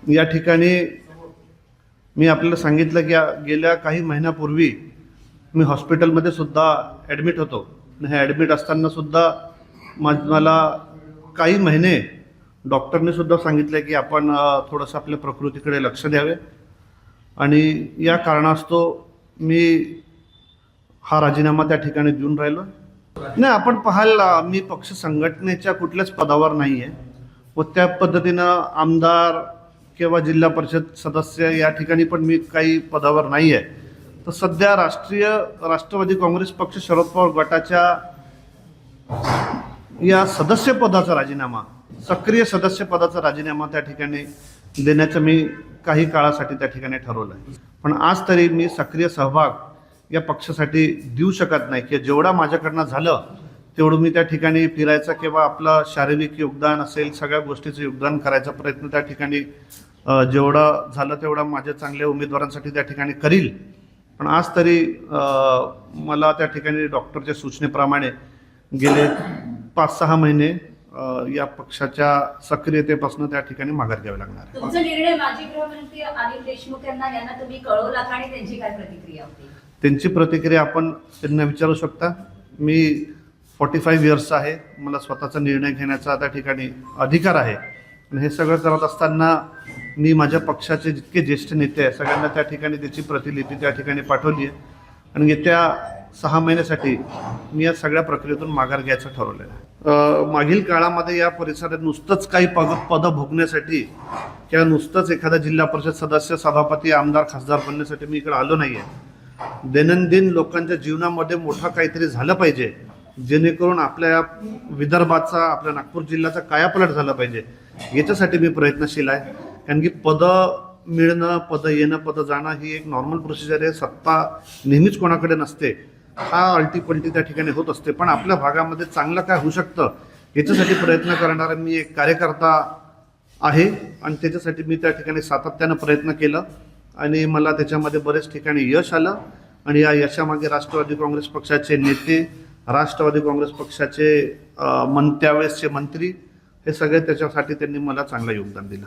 या ठिकाणी मी आपल्याला सांगितलं की गेल्या काही महिन्यापूर्वी मी हॉस्पिटलमध्ये सुद्धा ॲडमिट होतो. हे ॲडमिट असताना सुद्धा मला काही महिने डॉक्टरने सुद्धा सांगितलं की आपण थोडंसं आपल्या प्रकृतीकडे लक्ष द्यावे आणि या कारणास्तव मी हा राजीनामा त्या ठिकाणी देऊन राहिलो. नाही, आपण पाहाल मी पक्ष संघटनेच्या कुठल्याच पदावर नाही आहे व त्या पद्धतीनं आमदार किंवा जिल्हा परिषद सदस्य या ठिकाणी पण मी काही पदावर नाही आहे. तर सध्या राष्ट्रवादी काँग्रेस पक्ष शरद पवार गटाच्या या सदस्यपदाचा राजीनामा, सक्रिय सदस्यपदाचा राजीनामा त्या ठिकाणी देण्याचं मी काही काळासाठी त्या ठिकाणी ठरवलं आहे. पण आज तरी मी सक्रिय सहभाग या पक्षासाठी देऊ शकत नाही की जेवढा माझ्याकडनं झालं तेवढं मी त्या ठिकाणी फिरायचा किंवा आपलं शारीरिक योगदान असेल, सगळ्या गोष्टीचं योगदान करायचा प्रयत्न त्या ठिकाणी जेवढं झालं तेवढं माझ्या चांगल्या उमेदवारांसाठी त्या ठिकाणी करील. पण आज तरी मला त्या ठिकाणी डॉक्टरच्या सूचनेप्रमाणे गेले 5-6 महिने या पक्षाच्या सक्रियतेपासून त्या ठिकाणी माघार घ्यावी लागणार आहे. तुमचा निर्णय माजी गृहमंत्री अनिल देशमुख यांना तुम्ही कळवला आणि त्यांची काय प्रतिक्रिया होती? त्यांची प्रतिक्रिया आपण त्यांना विचारू शकता. मी 45 इयर्सचा आहे, मला स्वतःचा निर्णय घेण्याचा त्या ठिकाणी अधिकार आहे. आणि हे सगळं करत असताना मी माझ्या पक्षाचे जितके ज्येष्ठ नेते आहे सगळ्यांना त्या ठिकाणी त्याची प्रतिलिपी त्या ठिकाणी पाठवली आहे आणि येत्या 6 महिन्यासाठी मी या सगळ्या प्रक्रियेतून माघार घ्यायचं ठरवलेलं आहे. मागील काळामध्ये या परिसरात नुसतंच काही पदं भोगण्यासाठी किंवा नुसतंच एखादा जिल्हा परिषद सदस्य, सभापती, आमदार, खासदार बनण्यासाठी मी इकडे आलो नाही आहे. दैनंदिन लोकांच्या जीवनामध्ये मोठं काहीतरी झालं पाहिजे जेणेकरून आपल्या विदर्भाचा, आपल्या नागपूर जिल्ह्याचा कायापालट झाला पाहिजे, याच्यासाठी मी प्रयत्नशील आहे. कारण की पदं मिळणं, पदं येणं, पदं जाणं ही एक नॉर्मल प्रोसिजर आहे. सत्ता नेहमीच कोणाकडे नसते, हा अल्टीपल्टी त्या ठिकाणी होत असते. पण आपल्या भागामध्ये चांगलं काय होऊ शकतं याच्यासाठी प्रयत्न करणारा मी एक कार्यकर्ता आहे आणि त्याच्यासाठी मी त्या ठिकाणी सातत्यानं प्रयत्न केलं आणि मला त्याच्यामध्ये बरेच ठिकाणी यश आलं. आणि या यशामागे राष्ट्रवादी काँग्रेस पक्षाचे नेते, राष्ट्रवादी काँग्रेस पक्षाचे त्यावेळेसचे मंत्री, हे सगळे त्याच्यासाठी त्यांनी मला चांगलं योगदान दिलं.